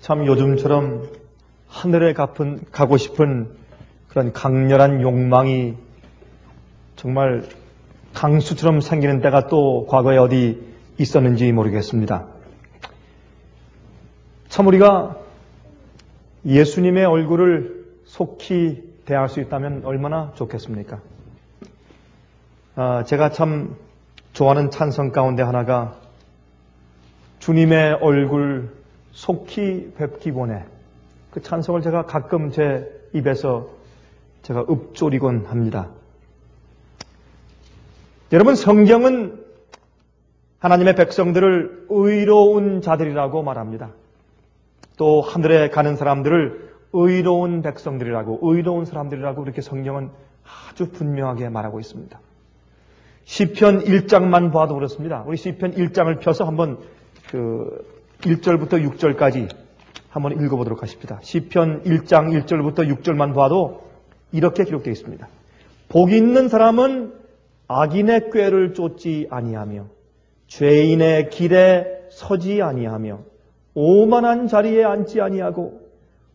참 요즘처럼 하늘에 가고 싶은 그런 강렬한 욕망이 정말 강수처럼 생기는 때가 또 과거에 어디 있었는지 모르겠습니다. 참 우리가 예수님의 얼굴을 속히 대할 수 있다면 얼마나 좋겠습니까? 제가 참 좋아하는 찬송 가운데 하나가 주님의 얼굴 속히 뵙기 원해. 그 찬송을 제가 가끔 제 입에서 제가 읊조리곤 합니다. 여러분, 성경은 하나님의 백성들을 의로운 자들이라고 말합니다. 또 하늘에 가는 사람들을 의로운 백성들이라고, 의로운 사람들이라고 이렇게 성경은 아주 분명하게 말하고 있습니다. 시편 1장만 봐도 그렇습니다. 우리 시편 1장을 펴서 한번 1절부터 6절까지 한번 읽어보도록 하십니다. 시편 1장 1절부터 6절만 봐도 이렇게 기록되어 있습니다. 복 있는 사람은 악인의 꾀를 쫓지 아니하며 죄인의 길에 서지 아니하며 오만한 자리에 앉지 아니하고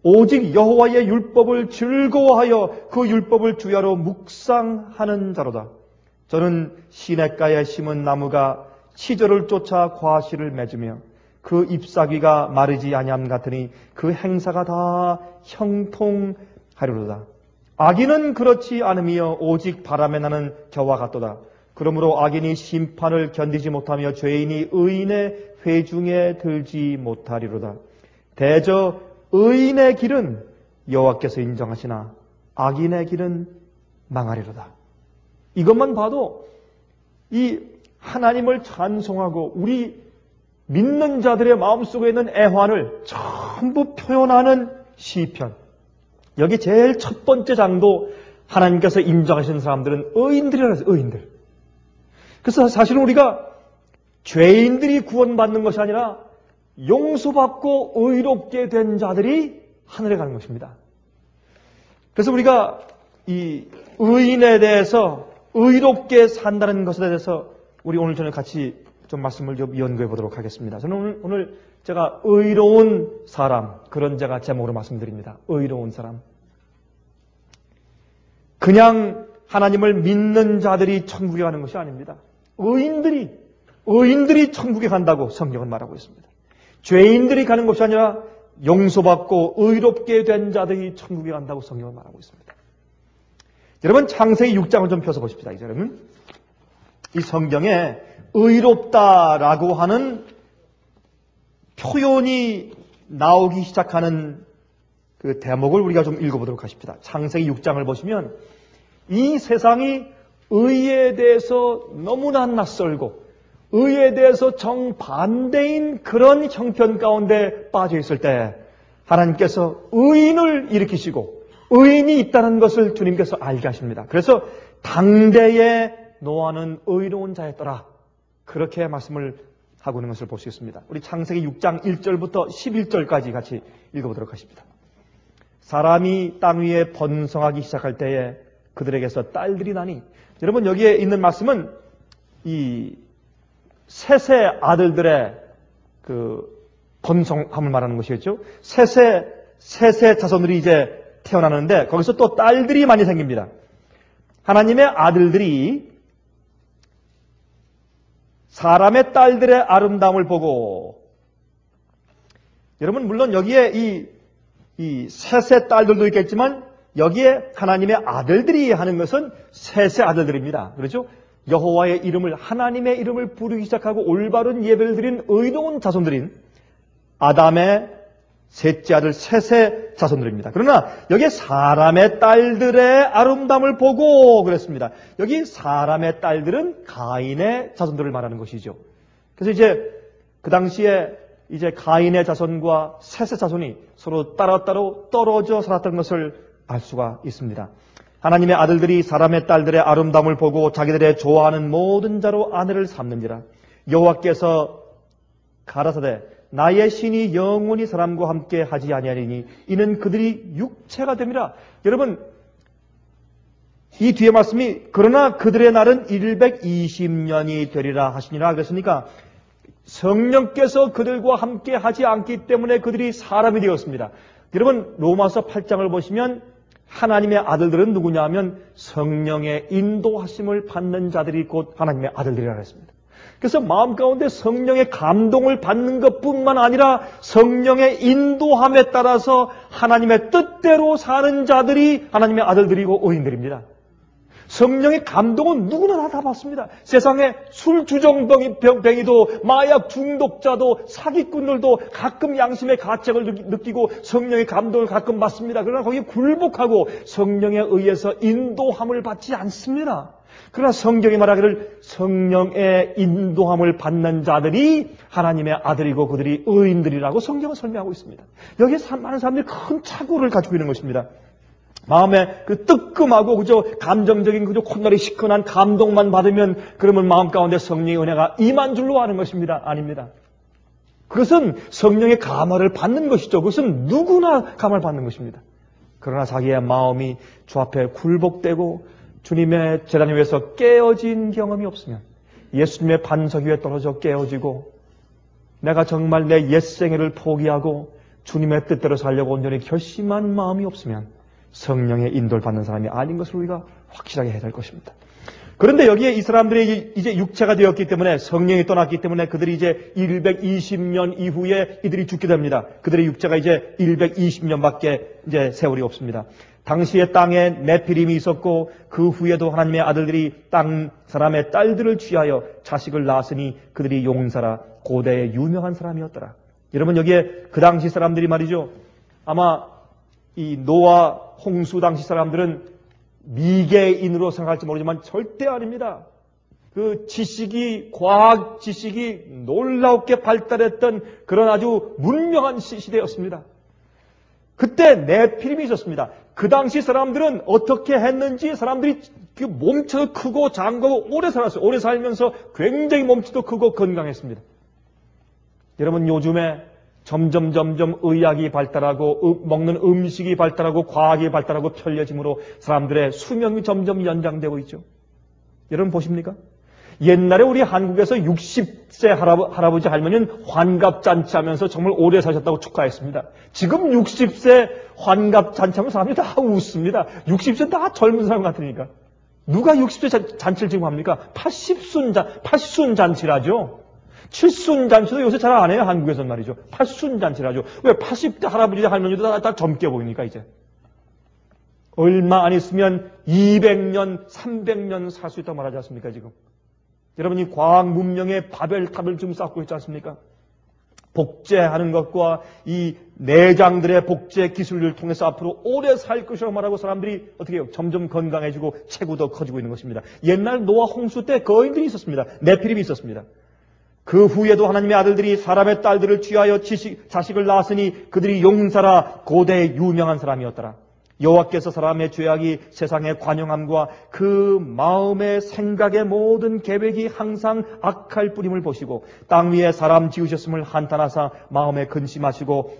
오직 여호와의 율법을 즐거워하여 그 율법을 주야로 묵상하는 자로다. 저는 시냇가에 심은 나무가 시절을 쫓아 과실을 맺으며 그 잎사귀가 마르지 아니함 같으니 그 행사가 다 형통하리로다. 악인은 그렇지 않으며 오직 바람에 나는 겨와 같도다. 그러므로 악인이 심판을 견디지 못하며 죄인이 의인의 회중에 들지 못하리로다. 대저 의인의 길은 여호와께서 인정하시나 악인의 길은 망하리로다. 이것만 봐도 이 하나님을 찬송하고 우리 믿는 자들의 마음속에 있는 애환을 전부 표현하는 시편. 여기 제일 첫 번째 장도 하나님께서 인정하시는 사람들은 의인들이라고 해서 의인들. 그래서 사실은 우리가 죄인들이 구원받는 것이 아니라 용서받고 의롭게 된 자들이 하늘에 가는 것입니다. 그래서 우리가 이 의인에 대해서 의롭게 산다는 것에 대해서 우리 오늘 저녁 같이 좀 말씀을 좀 연구해 보도록 하겠습니다. 저는 오늘 제가 의로운 사람, 그런 제가 제목으로 말씀드립니다. 의로운 사람. 그냥 하나님을 믿는 자들이 천국에 가는 것이 아닙니다. 의인들이 천국에 간다고 성경은 말하고 있습니다. 죄인들이 가는 것이 아니라 용서받고 의롭게 된 자들이 천국에 간다고 성경은 말하고 있습니다. 여러분, 창세기 6장을 좀 펴서 보십시다. 여러분, 이 성경에 의롭다라고 하는 표현이 나오기 시작하는 그 대목을 우리가 좀 읽어보도록 하십니다. 창세기 6장을 보시면 이 세상이 의에 대해서 너무나 낯설고 의에 대해서 정반대인 그런 형편 가운데 빠져 있을 때 하나님께서 의인을 일으키시고 의인이 있다는 것을 주님께서 알게 하십니다. 그래서 당대의 노아는 의로운 자였더라. 그렇게 말씀을 하고 있는 것을 볼 수 있습니다. 우리 창세기 6장 1절부터 11절까지 같이 읽어보도록 하십니다. 사람이 땅 위에 번성하기 시작할 때에 그들에게서 딸들이 나니, 여러분 여기에 있는 말씀은 이 셋의 아들들의 그 번성함을 말하는 것이겠죠. 셋의 자손들이 이제 태어나는데 거기서 또 딸들이 많이 생깁니다. 하나님의 아들들이 사람의 딸들의 아름다움을 보고, 여러분 물론 여기에 이 셋의 딸들도 있겠지만 여기에 하나님의 아들들이 하는 것은 셋의 아들들입니다. 그렇죠? 여호와의 이름을, 하나님의 이름을 부르기 시작하고 올바른 예배를 드린 의로운 자손들인 아담의 셋째 아들 셋의 자손들입니다. 그러나 여기에 사람의 딸들의 아름다움을 보고 그랬습니다. 여기 사람의 딸들은 가인의 자손들을 말하는 것이죠. 그래서 이제 그 당시에 이제 가인의 자손과 셋의 자손이 서로 따로따로 떨어져 살았던 것을 알 수가 있습니다. 하나님의 아들들이 사람의 딸들의 아름다움을 보고 자기들의 좋아하는 모든 자로 아내를 삼는지라. 여호와께서 가라사대 나의 신이 영원히 사람과 함께 하지 아니하리니 이는 그들이 육체가 됨이라. 여러분 이 뒤에 말씀이 그러나 그들의 날은 120년이 되리라 하시니라 그랬으니까 성령께서 그들과 함께 하지 않기 때문에 그들이 사람이 되었습니다. 여러분 로마서 8장을 보시면 하나님의 아들들은 누구냐 하면 성령의 인도하심을 받는 자들이 곧 하나님의 아들들이라고 했습니다. 그래서 마음 가운데 성령의 감동을 받는 것뿐만 아니라 성령의 인도함에 따라서 하나님의 뜻대로 사는 자들이 하나님의 아들들이고 의인들입니다. 성령의 감동은 누구나 다 받습니다. 세상에 술 주정뱅이도 마약 중독자도 사기꾼들도 가끔 양심의 가책을 느끼고 성령의 감동을 가끔 받습니다. 그러나 거기에 굴복하고 성령에 의해서 인도함을 받지 않습니다. 그러나 성경이 말하기를 성령의 인도함을 받는 자들이 하나님의 아들이고 그들이 의인들이라고 성경은 설명하고 있습니다. 여기에 많은 사람들이 큰 착오를 가지고 있는 것입니다. 마음에 그 뜨끔하고 그저 감정적인 그저 콧날이 시큰한 감동만 받으면 그러면 마음 가운데 성령의 은혜가 임한 줄로 아는 것입니다. 아닙니다. 그것은 성령의 감화를 받는 것이죠. 그것은 누구나 감화를 받는 것입니다. 그러나 자기의 마음이 주 앞에 굴복되고 주님의 제단 위에서 깨어진 경험이 없으면 예수님의 반석 위에 떨어져 깨어지고 내가 정말 내 옛생애를 포기하고 주님의 뜻대로 살려고 온전히 결심한 마음이 없으면 성령의 인도를 받는 사람이 아닌 것을 우리가 확실하게 해야 될 것입니다. 그런데 여기에 이 사람들이 이제 육체가 되었기 때문에 성령이 떠났기 때문에 그들이 이제 120년 이후에 이들이 죽게 됩니다. 그들의 육체가 이제 120년밖에 이제 세월이 없습니다. 당시에 땅에 네피림이 있었고 그 후에도 하나님의 아들들이 땅 사람의 딸들을 취하여 자식을 낳았으니 그들이 용사라 고대의 유명한 사람이었더라. 여러분 여기에 그 당시 사람들이 말이죠. 아마 이 노아 홍수 당시 사람들은 미개인으로 생각할지 모르지만 절대 아닙니다. 그 지식이 과학 지식이 놀랍게 발달했던 그런 아주 문명한 시대였습니다. 그때 네피림이 있었습니다. 그 당시 사람들은 어떻게 했는지 사람들이 그 몸체도 크고 장고고 오래 살았어요. 오래 살면서 굉장히 몸체도 크고 건강했습니다. 여러분 요즘에 점점 의학이 발달하고 먹는 음식이 발달하고 과학이 발달하고 편리해짐으로 사람들의 수명이 점점 연장되고 있죠. 여러분 보십니까? 옛날에 우리 한국에서 60세 할아버지 할머니는 환갑잔치 하면서 정말 오래 사셨다고 축하했습니다. 지금 60세 환갑잔치하면 사람들이 다 웃습니다. 60세 다 젊은 사람 같으니까. 누가 60세 잔치를 지금 합니까? 80순 잔치라죠. 7순 잔치도 요새 잘 안 해요. 한국에서는 말이죠. 8순 잔치라죠. 왜 80대 할아버지 할머니도 다 젊게 보이니까 이제. 얼마 안 있으면 200년, 300년 살 수 있다고 말하지 않습니까 지금. 여러분이 과학 문명의 바벨탑을 지금 쌓고 있지 않습니까? 복제하는 것과 이 내장들의 복제 기술을 통해서 앞으로 오래 살 것이라고 말하고 사람들이 어떻게 해요? 점점 건강해지고 체구도 커지고 있는 것입니다. 옛날 노아 홍수 때 거인들이 있었습니다. 네피림이 있었습니다. 그 후에도 하나님의 아들들이 사람의 딸들을 취하여 자식을 낳았으니 그들이 용사라 고대의 유명한 사람이었더라. 여호와께서 사람의 죄악이 세상의 관용함과 그 마음의 생각의 모든 계획이 항상 악할 뿌림을 보시고 땅 위에 사람 지으셨음을 한탄하사 마음에 근심하시고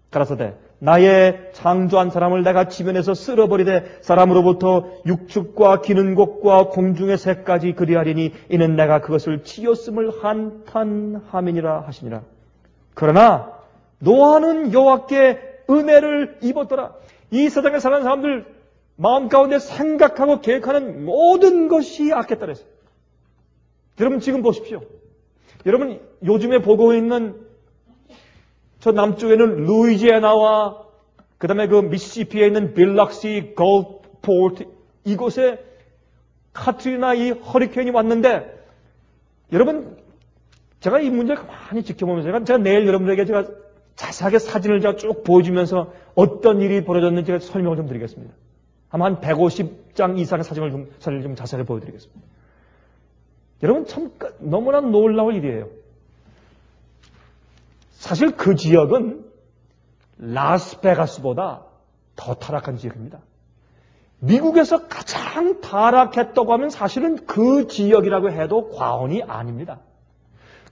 가라사대 나의 창조한 사람을 내가 지면에서 쓸어버리되 사람으로부터 육축과 기는 곳과 공중의 새까지 그리하리니 이는 내가 그것을 지었음을 한탄함이니라 하시니라. 그러나 노아는 여호와께 은혜를 입었더라. 이 세상에 사는 사람들 마음 가운데 생각하고 계획하는 모든 것이 악했다 그랬어요. 여러분 지금 보십시오. 여러분 요즘에 보고 있는 저 남쪽에는 루이지애나와 그 다음에 그 미시시피에 있는 빌락시 골프포트 이곳에 카트리나 이 허리케인이 왔는데 여러분 제가 이 문제를 많이 지켜보면서 제가 내일 여러분들에게 제가 자세하게 사진을 제가 쭉 보여주면서 어떤 일이 벌어졌는지 제가 설명을 좀 드리겠습니다. 아마 한 150장 이상의 사진을 좀 자세하게 보여드리겠습니다. 여러분 참 너무나 놀라운 일이에요. 사실 그 지역은 라스베가스보다 더 타락한 지역입니다. 미국에서 가장 타락했다고 하면 사실은 그 지역이라고 해도 과언이 아닙니다.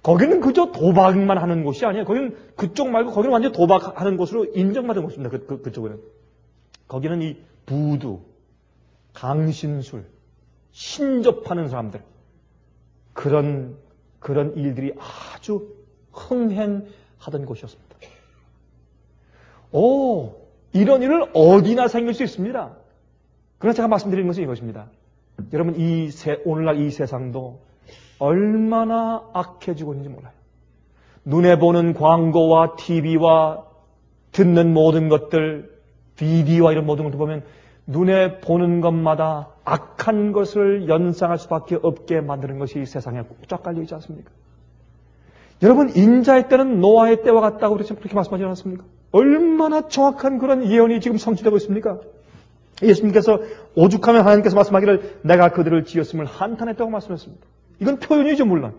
거기는 그저 도박만 하는 곳이 아니에요. 거기는 그쪽 말고 거기는 완전 도박하는 곳으로 인정받은 곳입니다. 그쪽에는. 거기는 이 부두, 강신술, 신접하는 사람들 그런 그런 일들이 아주 흥행하던 곳이었습니다. 이런 일을 어디나 생길 수 있습니다. 그러나 제가 말씀드리는 것은 이것입니다. 여러분, 오늘날 이 세상도 얼마나 악해지고 있는지 몰라요. 눈에 보는 광고와 TV와 듣는 모든 것들, 비디오와 이런 모든 것들 보면 눈에 보는 것마다 악한 것을 연상할 수밖에 없게 만드는 것이 세상에 쫙 깔려 있지 않습니까? 여러분, 인자의 때는 노아의 때와 같다고 그렇게 말씀하지 않았습니까? 얼마나 정확한 그런 예언이 지금 성취되고 있습니까? 예수님께서 오죽하면 하나님께서 말씀하기를 내가 그들을 지었음을 한탄했다고 말씀했습니다. 이건 표현이죠, 물론.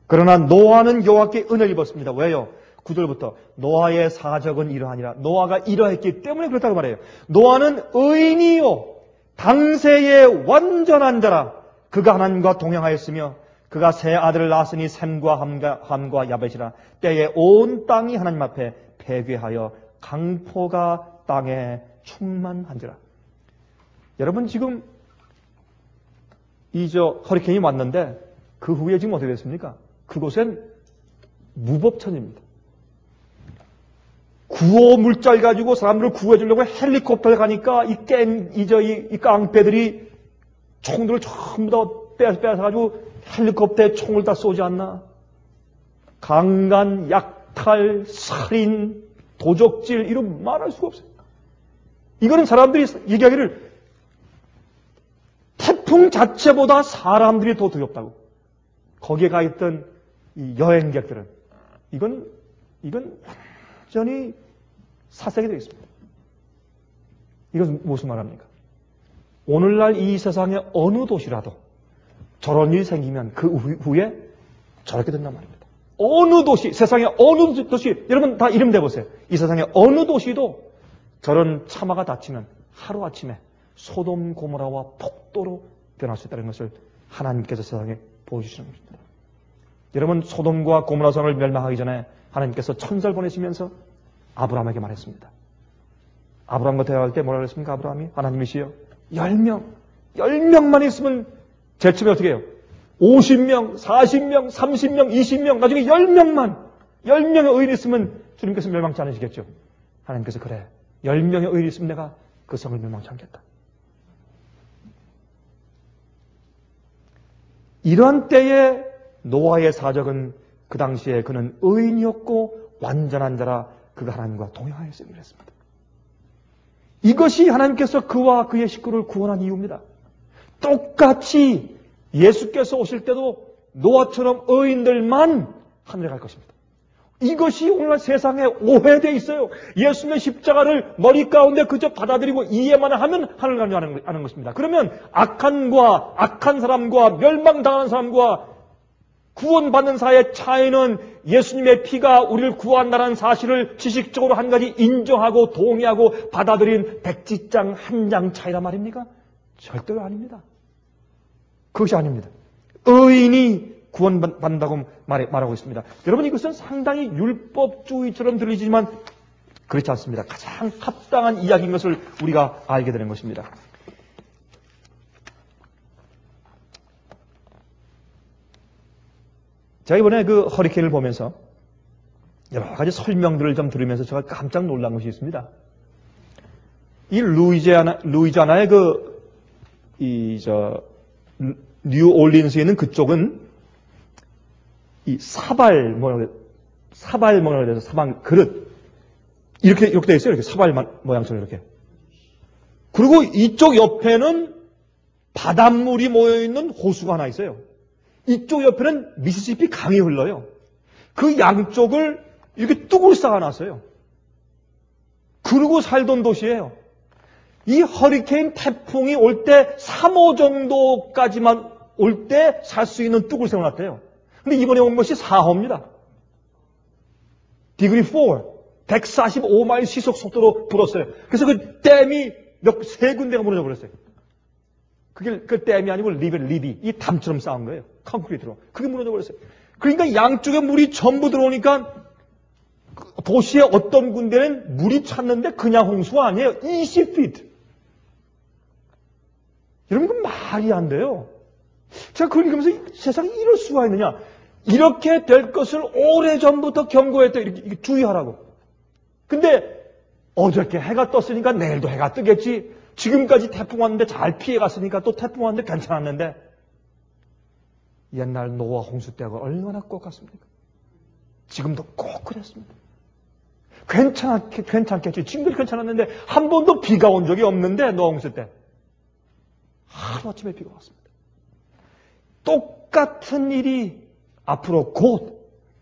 그러나 노아는 여호와께 은혜를 입었습니다. 왜요? 9절부터 노아의 사적은 이러하니라. 노아가 이러했기 때문에 그렇다고 말해요. 노아는 의인이요 당세의 완전한 자라. 그가 하나님과 동행하였으며 그가 세 아들을 낳았으니 셈과 함과 야벳이라. 때에 온 땅이 하나님 앞에 패괴하여 강포가 땅에 충만한지라. 여러분, 지금 허리케인이 왔는데 그 후에 지금 어떻게 됐습니까? 그곳엔 무법천입니다. 구호 물자를 가지고 사람들을 구해주려고 헬리콥터를 가니까 이 깡패들이 총들을 전부 다 빼앗아가지고 헬리콥터에 총을 다 쏘지 않나? 강간, 약탈, 살인, 도적질, 이런 말할 수가 없어요. 이거는 사람들이 얘기하기를 태풍 자체보다 사람들이 더 두렵다고. 거기에 가 있던 이 여행객들은 이건 완전히 사색이 되어 있습니다. 이것은 무슨 말합니까? 오늘날 이 세상의 어느 도시라도 저런 일이 생기면 그 후에 저렇게 된단 말입니다. 어느 도시, 세상의 어느 도시, 여러분 다 이름 대보세요. 이 세상의 어느 도시도 저런 참화가 닥치면 하루아침에 소돔 고모라와 폭도로 변할 수 있다는 것을 하나님께서 세상에 보여주시는 것입니다. 여러분, 소돔과 고모라 성을 멸망하기 전에 하나님께서 천사를 보내시면서 아브라함에게 말했습니다. 아브라함과 대화할 때 뭐라고 했습니까? 아브라함이 하나님이시여 10명만 있으면 제일 처음에 어떻게 해요? 50명, 40명, 30명, 20명, 나중에 10명의 의인이 있으면 주님께서 멸망치 않으시겠죠? 하나님께서 그래, 10명의 의인이 있으면 내가 그 성을 멸망치 않겠다. 이런 때에 노아의 사적은 그 당시에 그는 의인이었고 완전한 자라 그가 하나님과 동행하였으니 그랬습니다. 이것이 하나님께서 그와 그의 식구를 구원한 이유입니다. 똑같이 예수께서 오실 때도 노아처럼 의인들만 하늘에 갈 것입니다. 이것이 오늘날 세상에 오해되어 있어요. 예수님의 십자가를 머리 가운데 그저 받아들이고 이해만 하면 하늘 가는 줄 아는 것입니다. 그러면 악한 사람과 멸망당하는 사람과 구원받는 사이의 차이는 예수님의 피가 우리를 구한다는 사실을 지식적으로 한 가지 인정하고 동의하고 받아들인 백지장 한 장 차이란 말입니까? 절대로 아닙니다. 그것이 아닙니다. 의인이 구원받는다고 말하고 있습니다. 여러분, 이것은 상당히 율법주의처럼 들리지만 그렇지 않습니다. 가장 합당한 이야기인 것을 우리가 알게 되는 것입니다. 제가 이번에 그 허리케인을 보면서 여러 가지 설명들을 좀 들으면서 제가 깜짝 놀란 것이 있습니다. 이 루이지아나의 뉴올리언스에 있는 그쪽은 이 사발 그릇 이렇게 되어 있어요. 이렇게 사발 모양처럼 이렇게. 그리고 이쪽 옆에는 바닷물이 모여 있는 호수가 하나 있어요. 이쪽 옆에는 미시시피 강이 흘러요. 그 양쪽을 이렇게 뚝을 쌓아놨어요. 그러고 살던 도시예요. 이 허리케인 태풍이 올 때 3호 정도까지만 올 때 살 수 있는 뚝을 세워놨대요. 근데 이번에 온 것이 4호입니다. 디그리 4, 145마일 시속 속도로 불었어요. 그래서 그 댐이 세 군데가 무너져 버렸어요. 그게 그 댐이 아니고 리비, 이 담처럼 쌓은 거예요. 콘크리트로. 그게 무너져 버렸어요. 그러니까 양쪽에 물이 전부 들어오니까 도시의 어떤 군데는 물이 찼는데 그냥 홍수가 아니에요. 20피트. 여러분, 이건 말이 안 돼요. 제가 그걸 읽으면서 세상에 이럴 수가 있느냐. 이렇게 될 것을 오래전부터 경고했다. 이렇게 주의하라고. 근데 어저께 해가 떴으니까 내일도 해가 뜨겠지. 지금까지 태풍 왔는데 잘 피해갔으니까 또 태풍 왔는데 괜찮았는데 옛날 노아 홍수 때가 얼마나 꼭 같습니까? 지금도 꼭 그랬습니다. 괜찮겠지. 지금도 괜찮았는데 한 번도 비가 온 적이 없는데 노아 홍수 때 하루아침에 비가 왔습니다. 똑같은 일이 앞으로 곧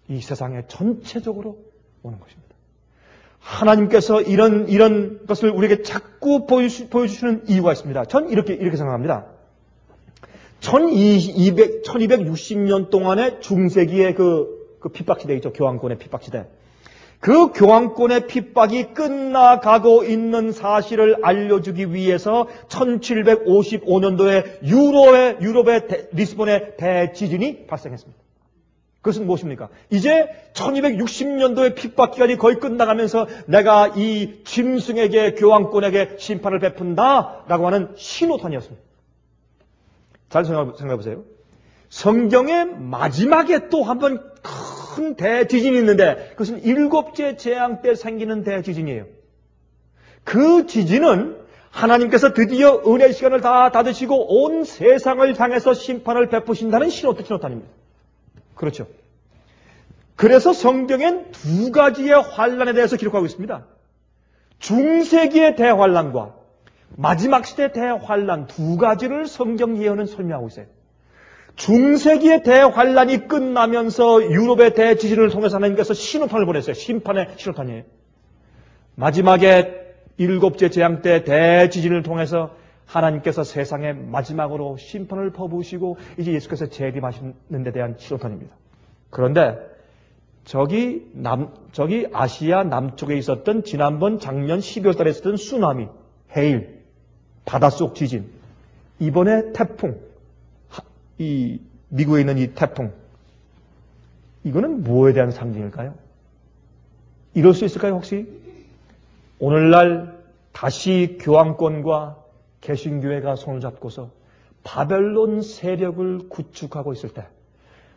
이 세상에 전체적으로 오는 것입니다. 하나님께서 이런 것을 우리에게 자꾸 보여주시는 이유가 있습니다. 전 이렇게 생각합니다. 1260년 동안의 중세기의 그 핍박시대 있죠. 교황권의 핍박시대. 그 교황권의 핍박이 끝나가고 있는 사실을 알려주기 위해서 1755년도에 유럽의 리스본의 대지진이 발생했습니다. 그것은 무엇입니까? 이제 1260년도의 핍박 기간이 거의 끝나가면서 내가 이 짐승에게 교황권에게 심판을 베푼다라고 하는 신호탄이었습니다. 잘 생각해 보세요. 성경의 마지막에 또 한 번 큰 대지진이 있는데 그것은 7째 재앙 때 생기는 대지진이에요. 그 지진은 하나님께서 드디어 은혜의 시간을 다 닫으시고 온 세상을 향해서 심판을 베푸신다는 신호탄입니다. 그렇죠. 그래서 성경엔 두 가지의 환란에 대해서 기록하고 있습니다. 중세기의 대환란과 마지막 시대 대환란 두 가지를 성경 예언은 설명하고 있어요. 중세기의 대환란이 끝나면서 유럽의 대지진을 통해서 하나님께서 신호탄을 보냈어요. 심판의 신호탄이에요. 마지막에 7째 재앙 때 대지진을 통해서 하나님께서 세상에 마지막으로 심판을 퍼부으시고 이제 예수께서 재림하시는 데 대한 신호탄입니다. 그런데 저기 아시아 남쪽에 있었던 지난번 작년 12월 달에 있었던 쓰나미, 해일, 바닷속 지진, 이번에 태풍, 이 미국에 있는 이 태풍, 이거는 무엇에 대한 상징일까요? 이럴 수 있을까요, 혹시? 오늘날 다시 교황권과 개신교회가 손을 잡고서 바벨론 세력을 구축하고 있을 때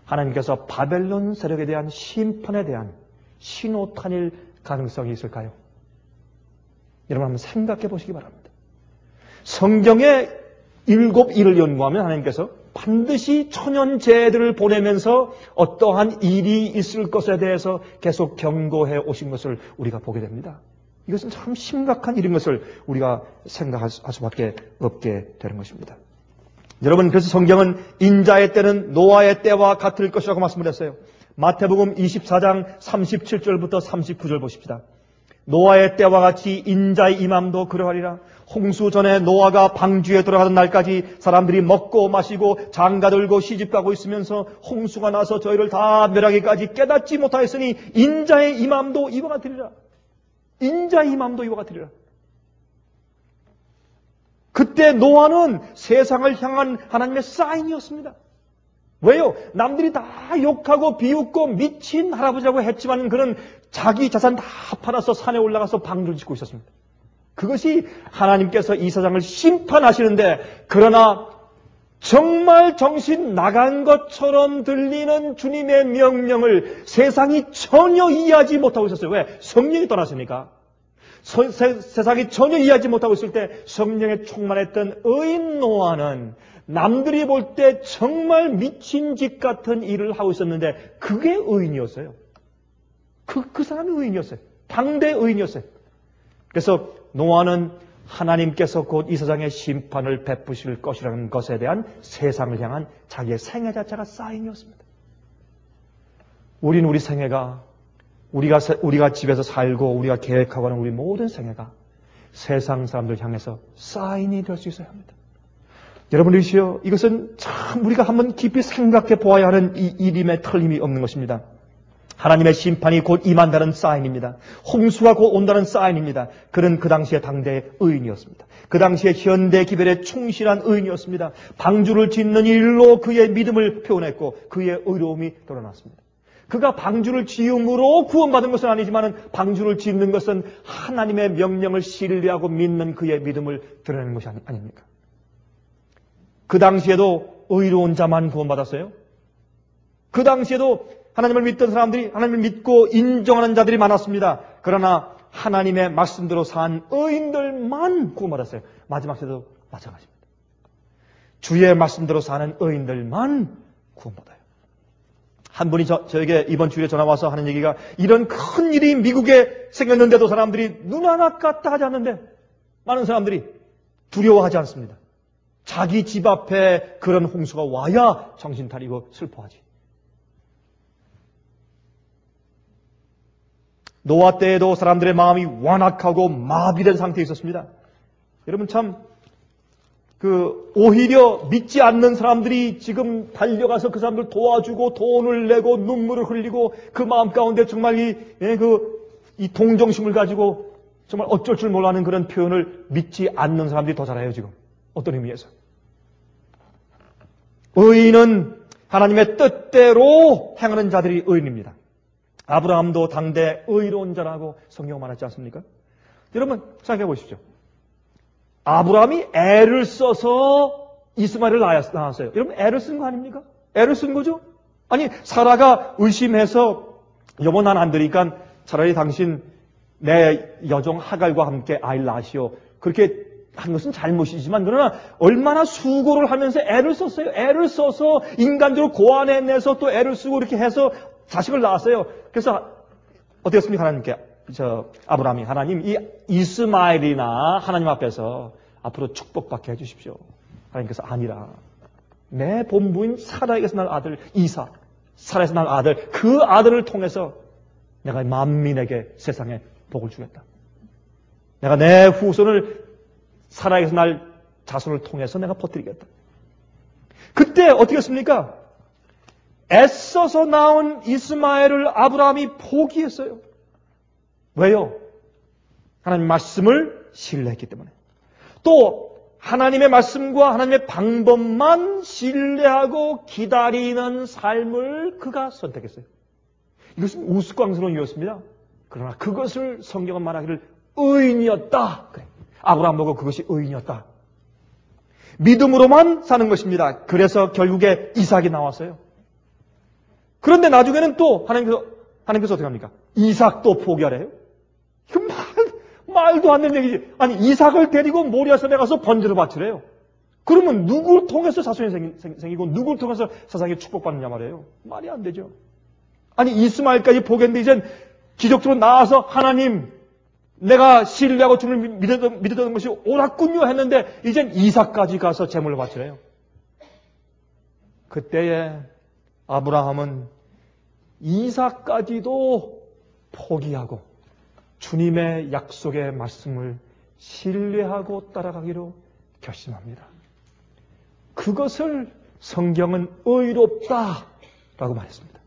하나님께서 바벨론 세력에 대한 심판에 대한 신호탄일 가능성이 있을까요? 여러분 한번 생각해 보시기 바랍니다. 성경의 7일을 연구하면 하나님께서 반드시 천연재해들을 보내면서 어떠한 일이 있을 것에 대해서 계속 경고해 오신 것을 우리가 보게 됩니다. 이것은 참 심각한 일인 것을 우리가 생각할 수밖에 없게 되는 것입니다. 여러분, 그래서 성경은 인자의 때는 노아의 때와 같을 것이라고 말씀을 했어요. 마태복음 24장 37절부터 39절 보십시다. 노아의 때와 같이 인자의 임함도 그러하리라. 홍수 전에 노아가 방주에 들어가던 날까지 사람들이 먹고 마시고 장가들고 시집가고 있으면서 홍수가 나서 저희를 다 멸하기까지 깨닫지 못하였으니 인자의 임함도 이와 같으리라. 인자의 임함도 이와 같으리라. 그때 노아는 세상을 향한 하나님의 사인이었습니다. 왜요? 남들이 다 욕하고 비웃고 미친 할아버지라고 했지만 그는 자기 자산 다 팔아서 산에 올라가서 방주를 짓고 있었습니다. 그것이 하나님께서 이 세상을 심판하시는데, 그러나 정말 정신 나간 것처럼 들리는 주님의 명령을 세상이 전혀 이해하지 못하고 있었어요. 왜? 성령이 떠났으니까. 세상이 전혀 이해하지 못하고 있을 때 성령에 충만했던 의인 노아는 남들이 볼 때 정말 미친 짓 같은 일을 하고 있었는데 그게 의인이었어요. 그 사람이 의인이었어요. 당대 의인이었어요. 그래서 노아는 하나님께서 곧 이 세상에 심판을 베푸실 것이라는 것에 대한 세상을 향한 자기의 생애 자체가 사인이었습니다. 우린 우리 생애가 우리가 집에서 살고 우리가 계획하고 하는 우리 모든 생애가 세상 사람들 향해서 사인이 될 수 있어야 합니다. 여러분이시여, 이것은 참 우리가 한번 깊이 생각해 보아야 하는 이 일임에 틀림이 없는 것입니다. 하나님의 심판이 곧 임한다는 사인입니다. 홍수가 곧 온다는 사인입니다. 그는 그 당시에 당대의 의인이었습니다. 그 당시에 현대 기별에 충실한 의인이었습니다. 방주를 짓는 일로 그의 믿음을 표현했고 그의 의로움이 드러났습니다. 그가 방주를 지음으로 구원받은 것은 아니지만 방주를 짓는 것은 하나님의 명령을 신뢰하고 믿는 그의 믿음을 드러내는 것이 아닙니까? 그 당시에도 의로운 자만 구원받았어요? 그 당시에도 하나님을 믿던 사람들이 하나님을 믿고 인정하는 자들이 많았습니다. 그러나 하나님의 말씀대로 산 의인들만 구원받았어요. 마지막 시대도 마찬가지입니다. 주의 말씀대로 사는 의인들만 구원받아요. 한 분이 저에게 이번 주일에 전화 와서 하는 얘기가, 이런 큰 일이 미국에 생겼는데도 사람들이 눈 하나 깠다 하지 않는데 많은 사람들이 두려워하지 않습니다. 자기 집 앞에 그런 홍수가 와야 정신 차리고 슬퍼하지. 노아 때에도 사람들의 마음이 완악하고 마비된 상태에 있었습니다. 여러분 참 오히려 믿지 않는 사람들이 지금 달려가서 그 사람들 도와주고 돈을 내고 눈물을 흘리고 그 마음 가운데 정말 이 동정심을 가지고 정말 어쩔 줄 몰라하는 그런 표현을 믿지 않는 사람들이 더 잘해요, 지금. 어떤 의미에서. 의인은 하나님의 뜻대로 행하는 자들이 의인입니다. 아브라함도 당대 의로운 자라고 성경 말하지 않습니까? 여러분 생각해 보십시오. 아브라함이 애를 써서 이스마엘을 낳았어요. 여러분 애를 쓴 거 아닙니까? 애를 쓴 거죠? 아니 사라가 의심해서 여보 난 안 되니까 차라리 당신 내 여종 하갈과 함께 아이를 낳으시오. 그렇게 한 것은 잘못이지만 그러나 얼마나 수고를 하면서 애를 썼어요. 애를 써서 인간적으로 고안해내서 또 애를 쓰고 이렇게 해서 자식을 낳았어요. 그래서 어떻게 했습니까? 하나님께 아브라함이 하나님 이 이스마엘이나 하나님 앞에서 앞으로 축복받게 해주십시오. 하나님께서 아니라 내 본부인 사라에게서 날 아들 이삭, 사라에서 날 아들 그 아들을 통해서 내가 만민에게 세상에 복을 주겠다. 내가 내 후손을 사라에게서 날 자손을 통해서 내가 퍼뜨리겠다. 그때 어떻게 했습니까? 애써서 낳은 이스마엘을 아브라함이 포기했어요. 왜요? 하나님 말씀을 신뢰했기 때문에. 또 하나님의 말씀과 하나님의 방법만 신뢰하고 기다리는 삶을 그가 선택했어요. 이것은 우스꽝스러운 이유였습니다. 그러나 그것을 성경은 말하기를 의인이었다. 그래. 아브라함 보고 그것이 의인이었다. 믿음으로만 사는 것입니다. 그래서 결국에 이삭이 나왔어요. 그런데 나중에는 또 하나님께서 어떻게 합니까? 이삭도 포기하래요? 이거 말도 안 되는 얘기지. 아니 이삭을 데리고 모리아산에 가서 번제를 바치래요. 그러면 누구를 통해서 자손이 생기고 누구를 통해서 세상에 축복받느냐 말이에요. 말이 안 되죠. 아니 이스마엘까지 포기했는데 이젠 기적적으로 나와서 하나님 내가 신뢰하고 주님을 믿었던 것이 옳았군요 했는데 이젠 이삭까지 가서 제물을 바치래요. 그때에 아브라함은 이삭까지도 포기하고 주님의 약속의 말씀을 신뢰하고 따라가기로 결심합니다. 그것을 성경은 의롭다라고 말했습니다.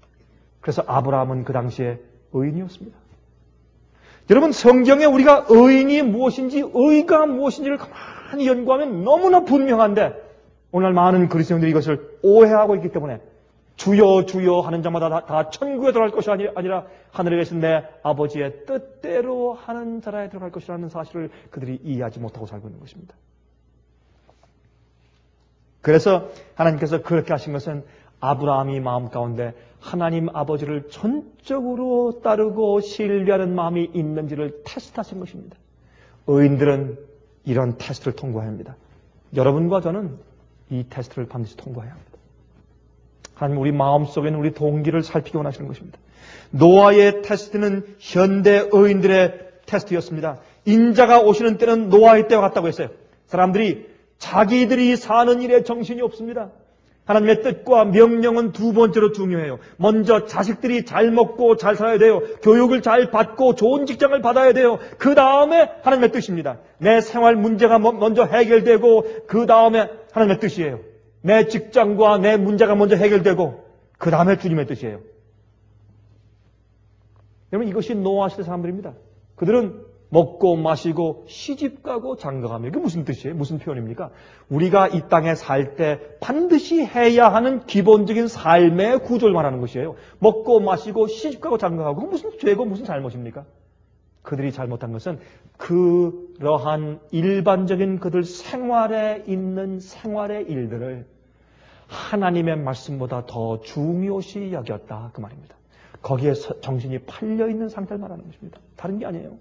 그래서 아브라함은 그 당시에 의인이었습니다. 여러분 성경에 우리가 의인이 무엇인지 의가 무엇인지를 가만히 연구하면 너무나 분명한데 오늘 많은 그리스도인들이 이것을 오해하고 있기 때문에 주여 주여 하는 자마다 다 천국에 들어갈 것이 아니라 하늘에 계신 내 아버지의 뜻대로 하는 자라에 들어갈 것이라는 사실을 그들이 이해하지 못하고 살고 있는 것입니다. 그래서 하나님께서 그렇게 하신 것은 아브라함이 마음 가운데 하나님 아버지를 전적으로 따르고 신뢰하는 마음이 있는지를 테스트하신 것입니다. 의인들은 이런 테스트를 통과해야 합니다. 여러분과 저는 이 테스트를 반드시 통과해야 합니다. 하나님 우리 마음속에 있는 우리 동기를 살피기 원하시는 것입니다. 노아의 테스트는 현대 의인들의 테스트였습니다. 인자가 오시는 때는 노아의 때와 같다고 했어요. 사람들이 자기들이 사는 일에 정신이 없습니다. 하나님의 뜻과 명령은 두 번째로 중요해요. 먼저 자식들이 잘 먹고 잘 살아야 돼요. 교육을 잘 받고 좋은 직장을 받아야 돼요. 그 다음에 하나님의 뜻입니다. 내 생활 문제가 먼저 해결되고 그 다음에 하나님의 뜻이에요. 내 직장과 내 문제가 먼저 해결되고 그 다음에 주님의 뜻이에요. 여러분 이것이 노아 시대 사람들입니다. 그들은 먹고 마시고 시집가고 장가가며 이게 무슨 뜻이에요? 무슨 표현입니까? 우리가 이 땅에 살 때 반드시 해야 하는 기본적인 삶의 구조를 말하는 것이에요. 먹고 마시고 시집가고 장가가고 무슨 죄고 무슨 잘못입니까? 그들이 잘못한 것은 그러한 일반적인 그들 생활에 있는 생활의 일들을 하나님의 말씀보다 더 중요시 여겼다. 그 말입니다. 거기에 정신이 팔려있는 상태를 말하는 것입니다. 다른 게 아니에요.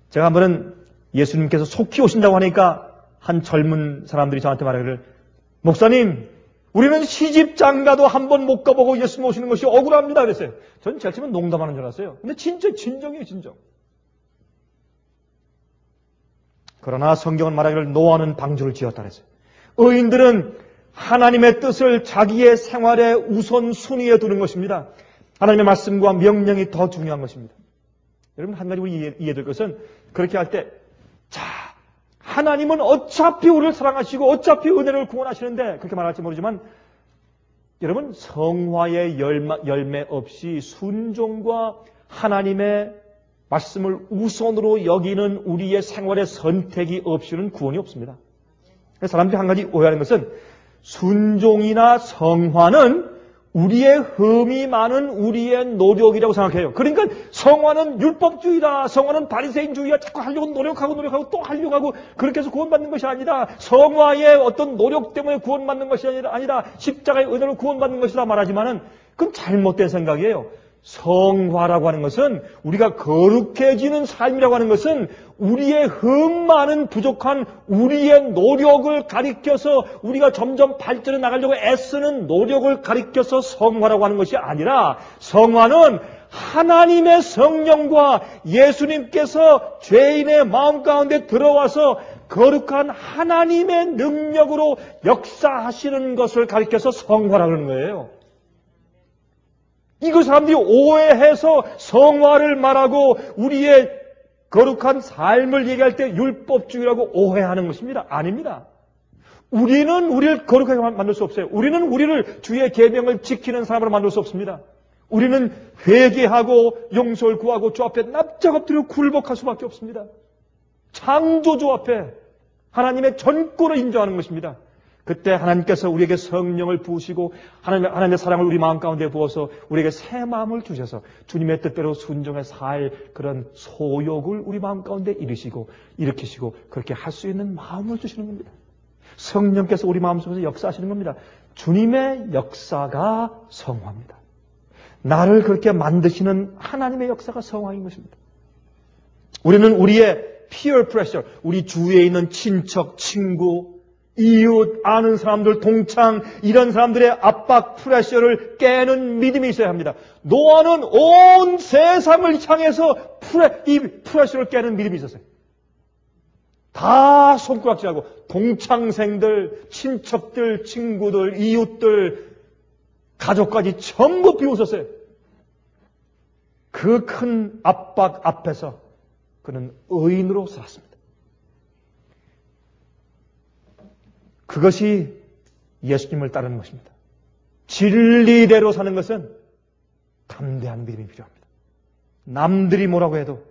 제가 한번은 예수님께서 속히 오신다고 하니까 한 젊은 사람들이 저한테 말하기를, 목사님, 우리는 시집장가도 한 번 못 가보고 예수님 오시는 것이 억울합니다. 그랬어요. 전 제가 처음에 농담하는 줄 알았어요. 근데 진짜 진정이에요, 진정. 그러나 성경은 말하기를 노아는 방주를 지었다 그랬어요. 의인들은 하나님의 뜻을 자기의 생활의 우선순위에 두는 것입니다. 하나님의 말씀과 명령이 더 중요한 것입니다. 여러분, 한 가지 우리 이해될 것은, 그렇게 할 때, 자, 하나님은 어차피 우리를 사랑하시고 어차피 은혜를 구원하시는데, 그렇게 말할지 모르지만, 여러분, 성화의 열매 없이 순종과 하나님의 말씀을 우선으로 여기는 우리의 생활의 선택이 없이는 구원이 없습니다. 사람들이 한 가지 오해하는 것은, 순종이나 성화는 우리의 흠이 많은 우리의 노력이라고 생각해요. 그러니까 성화는 율법주의다, 성화는 바리새인주의야, 자꾸 하려고 노력하고 또 하려고 하고, 그렇게 해서 구원받는 것이 아니다. 성화의 어떤 노력 때문에 구원받는 것이 아니라 십자가의 은혜로 구원받는 것이라 말하지만은 그건 잘못된 생각이에요. 성화라고 하는 것은, 우리가 거룩해지는 삶이라고 하는 것은 우리의 흠 많은 부족한 우리의 노력을 가리켜서 우리가 점점 발전해 나가려고 애쓰는 노력을 가리켜서 성화라고 하는 것이 아니라, 성화는 하나님의 성령과 예수님께서 죄인의 마음 가운데 들어와서 거룩한 하나님의 능력으로 역사하시는 것을 가리켜서 성화라고 하는 거예요. 이걸 사람들이 오해해서 성화를 말하고 우리의 거룩한 삶을 얘기할 때 율법주의라고 오해하는 것입니다. 아닙니다. 우리는 우리를 거룩하게 만들 수 없어요. 우리는 우리를 주의 계명을 지키는 사람으로 만들 수 없습니다. 우리는 회개하고 용서를 구하고 주 앞에 납작 엎드려 굴복할 수밖에 없습니다. 창조주 앞에 하나님의 전권을 인정하는 것입니다. 그때 하나님께서 우리에게 성령을 부으시고 하나님의 사랑을 우리 마음 가운데 부어서 우리에게 새 마음을 주셔서 주님의 뜻대로 순종해 살 그런 소욕을 우리 마음 가운데 일으키시고 그렇게 할 수 있는 마음을 주시는 겁니다. 성령께서 우리 마음속에서 역사하시는 겁니다. 주님의 역사가 성화입니다. 나를 그렇게 만드시는 하나님의 역사가 성화인 것입니다. 우리는 우리의 peer pressure, 우리 주위에 있는 친척, 친구, 이웃, 아는 사람들, 동창, 이런 사람들의 압박, 프레셔를 깨는 믿음이 있어야 합니다. 노아는 온 세상을 향해서 이 프레셔를 깨는 믿음이 있었어요. 다 손가락질하고 동창생들, 친척들, 친구들, 이웃들, 가족까지 전부 비웃었어요. 그 큰 압박 앞에서 그는 의인으로 살았습니다. 그것이 예수님을 따르는 것입니다. 진리대로 사는 것은 담대한 믿음이 필요합니다. 남들이 뭐라고 해도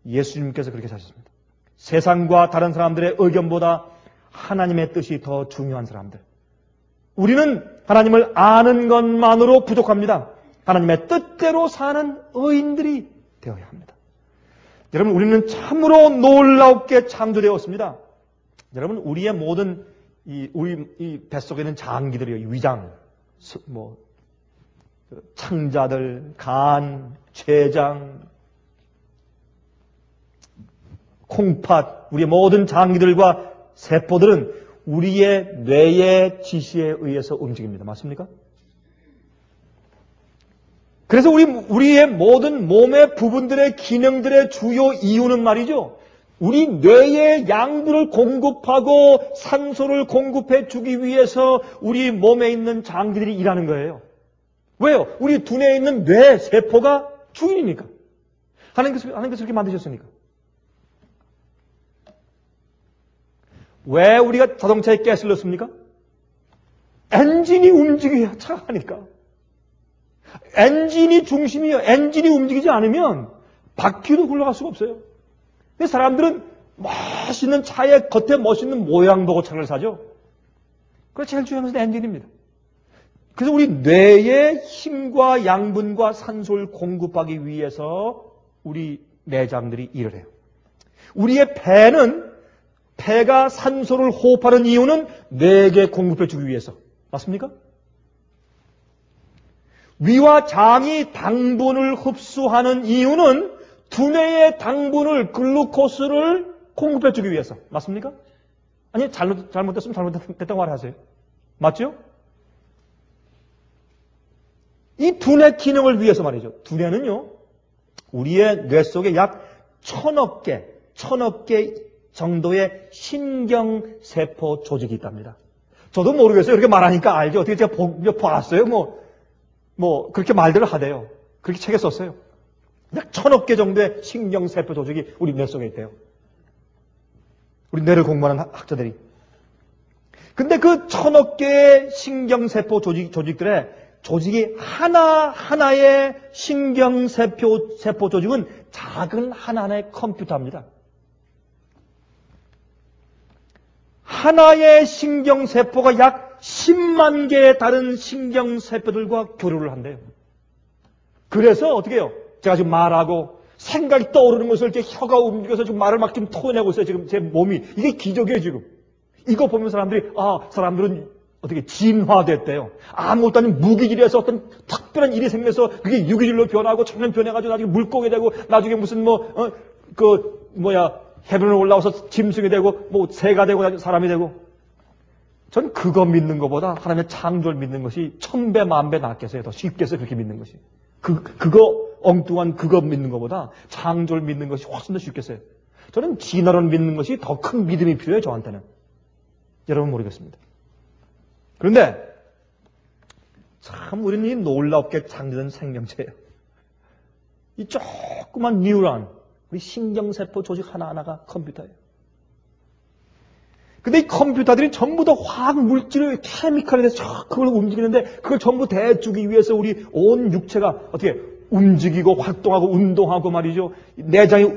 예수님께서 그렇게 사셨습니다. 세상과 다른 사람들의 의견보다 하나님의 뜻이 더 중요한 사람들. 우리는 하나님을 아는 것만으로 부족합니다. 하나님의 뜻대로 사는 의인들이 되어야 합니다. 여러분, 우리는 참으로 놀랍게 창조되었습니다. 여러분, 우리의 모든 이 뱃속에 있는 장기들이요, 위장, 창자들, 간, 췌장, 콩팥, 우리의 모든 장기들과 세포들은 우리의 뇌의 지시에 의해서 움직입니다. 맞습니까? 그래서 우리의 모든 몸의 부분들의 기능들의 주요 이유는 말이죠, 우리 뇌에 양분을 공급하고 산소를 공급해 주기 위해서 우리 몸에 있는 장기들이 일하는 거예요. 왜요? 우리 두뇌에 있는 뇌 세포가 주인이니까. 하나님께서 그렇게 만드셨으니까. 왜 우리가 자동차에 가스를 넣습니까? 엔진이 움직여야 차가 가니까. 엔진이 중심이에요. 엔진이 움직이지 않으면 바퀴도 굴러갈 수가 없어요. 근데 사람들은 멋있는 차의 겉에 멋있는 모양 보고 차를 사죠. 그래서 제일 중요한 것은 엔진입니다. 그래서 우리 뇌의 힘과 양분과 산소를 공급하기 위해서 우리 내장들이 일을 해요. 우리의 폐는 폐가 산소를 호흡하는 이유는 뇌에게 공급해 주기 위해서. 맞습니까? 위와 장이 당분을 흡수하는 이유는 두뇌의 당분을, 글루코스를 공급해 주기 위해서. 맞습니까? 아니, 잘못됐으면 잘못됐다고 말하세요. 맞죠? 이 두뇌 기능을 위해서 말이죠. 두뇌는요, 우리의 뇌 속에 약 1000억 개 정도의 신경세포 조직이 있답니다. 저도 모르겠어요. 이렇게 말하니까 알죠. 어떻게 제가 봤어요. 그렇게 말들을 하대요. 그렇게 책에 썼어요. 약 1000억 개 정도의 신경세포 조직이 우리 뇌 속에 있대요. 우리 뇌를 공부하는 학자들이. 근데 그 1000억 개의 신경세포 조직이 하나하나의 신경세포 조직은 작은 하나의 컴퓨터입니다. 하나의 신경세포가 약 10만 개의 다른 신경세포들과 교류를 한대요. 그래서 어떻게 해요? 제가 지금 말하고 생각이 떠오르는 것을 이렇게 혀가 움직여서 지금 말을 막 지금 토해내고 있어요. 지금 제 몸이. 이게 기적이에요, 지금. 이거 보면 사람들은 어떻게 진화됐대요. 아무것도 아닌 무기질에서 어떤 특별한 일이 생겨서 그게 유기질로 변하고 천연 변해가지고 나중에 물고기 되고 나중에 무슨 해변을 올라와서 짐승이 되고 새가 되고 사람이 되고. 전 그거 믿는 것보다 하나님의 창조를 믿는 것이 1000배, 10,000배 낫겠어요. 더 쉽겠어요. 그렇게 믿는 것이. 그거 엉뚱한 그거 믿는 것보다 창조를 믿는 것이 훨씬 더 쉽겠어요. 저는 진화를 믿는 것이 더 큰 믿음이 필요해요. 저한테는. 여러분 모르겠습니다. 그런데 참 우리는 이 놀랍게 창조된 생명체예요. 이 조그만 뉴런, 우리 신경세포 조직 하나하나가 컴퓨터예요. 근데 이 컴퓨터들이 전부 다 화학 물질을 케미컬에 대해서 그걸 움직이는데 그걸 전부 대주기 위해서 우리 온 육체가 어떻게 움직이고 활동하고 운동하고 말이죠. 내장이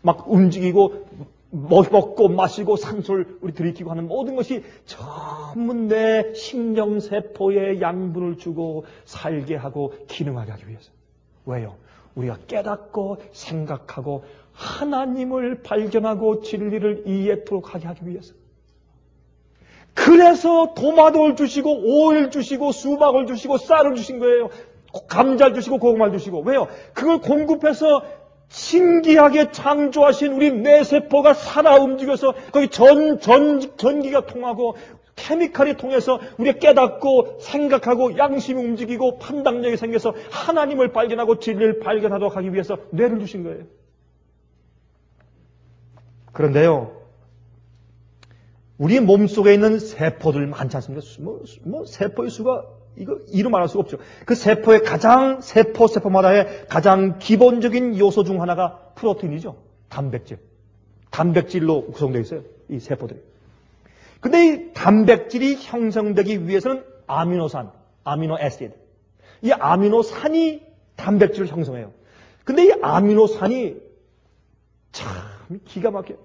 막 움직이고 먹고 마시고 산소를 우리 들이키고 하는 모든 것이 전부 내 신경세포에 양분을 주고 살게 하고 기능하게 하기 위해서. 왜요? 우리가 깨닫고 생각하고 하나님을 발견하고 진리를 이해토록 하게 하기 위해서. 그래서 토마토를 주시고 오일 주시고 수박을 주시고 쌀을 주신 거예요. 감자를 주시고 고구마를 주시고. 왜요? 그걸 공급해서 신기하게 창조하신 우리 뇌세포가 살아 움직여서 거기 전기가 통하고 케미칼이 통해서 우리가 깨닫고 생각하고 양심이 움직이고 판단력이 생겨서 하나님을 발견하고 진리를 발견하도록 하기 위해서 뇌를 주신 거예요. 그런데요, 우리 몸속에 있는 세포들 많지 않습니까? 세포의 수가 이루 말할 수가 없죠. 그 세포의 세포마다의 가장 기본적인 요소 중 하나가 프로틴이죠. 단백질로 구성되어 있어요. 이 세포들이. 근데 이 단백질이 형성되기 위해서는 아미노 애시드. 이 아미노산이 단백질을 형성해요. 근데 이 아미노산이 참 기가 막혀요.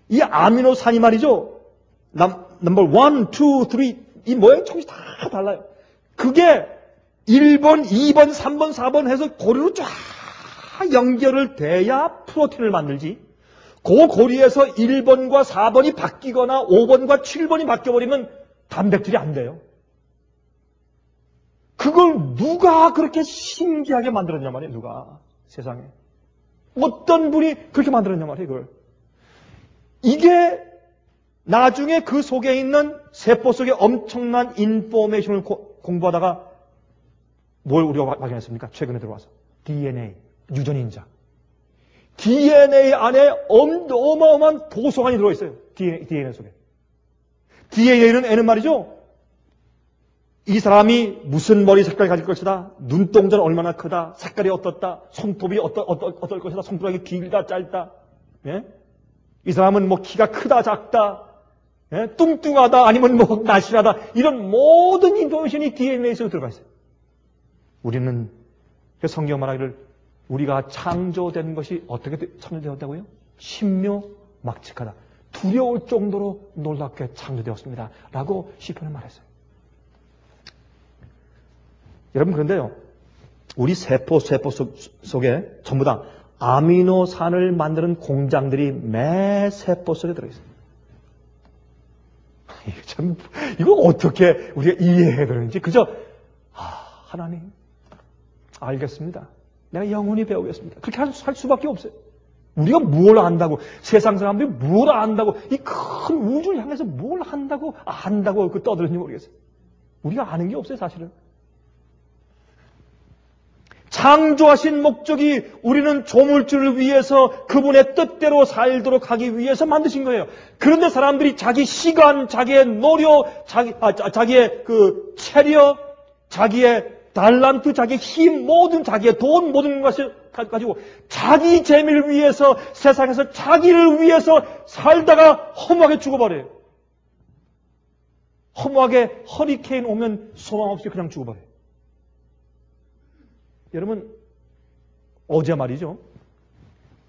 이 아미노산이 말이죠. 넘버 1, 2, 3 이 모양이 조금씩 다 달라요. 그게 1번, 2번, 3번, 4번 해서 고리로 쫙 연결을 돼야 프로틴을 만들지. 그 고리에서 1번과 4번이 바뀌거나 5번과 7번이 바뀌어버리면 단백질이 안 돼요. 그걸 누가 그렇게 신기하게 만들었냐 말이에요. 누가 세상에. 어떤 분이 그렇게 만들었냐 말이에요. 이걸. 이게 나중에 그 속에 있는 세포 속에 엄청난 인포메이션을 공부하다가 뭘 우리가 발견했습니까? 최근에 들어와서. DNA, 유전인자. DNA 안에 어마어마한 보소관이 들어있어요. DNA 속에. DNA는 말이죠. 이 사람이 무슨 머리 색깔을 가질 것이다. 눈동자는 얼마나 크다. 색깔이 어떻다. 손톱이 어떨 것이다. 손가락이 길다, 짧다. 예? 이 사람은 키가 크다, 작다. 예? 뚱뚱하다, 아니면 날씬하다. 이런 모든 인포메이션이 DNA에 속에 들어가 있어요. 우리는 성경 말하기를 우리가 창조된 것이 어떻게 창조되었다고요? 신묘막측하다. 두려울 정도로 놀랍게 창조되었습니다. 라고 시편은 말했어요. 여러분 그런데요. 우리 세포 속에 전부 다 아미노산을 만드는 공장들이 매 세포 속에 들어있어요. 참, 이거 어떻게 우리가 이해해야 되는지, 그저, 하나님, 알겠습니다. 내가 영원히 배우겠습니다. 그렇게 할 수밖에 없어요. 우리가 뭘 안다고, 세상 사람들이 뭘 안다고, 이 큰 우주를 향해서 뭘 안다고 그 떠들는지 모르겠어요. 우리가 아는 게 없어요, 사실은. 창조하신 목적이 우리는 조물주를 위해서 그분의 뜻대로 살도록 하기 위해서 만드신 거예요. 그런데 사람들이 자기 시간, 자기의 노력, 자기의 그 체력, 자기의 달란트, 자기의 힘, 모든 자기의 돈, 모든 것을 가지고 자기 재미를 위해서 세상에서 자기를 위해서 살다가 허무하게 죽어버려요. 허무하게 허리케인 오면 소망 없이 그냥 죽어버려요. 여러분, 어제 말이죠.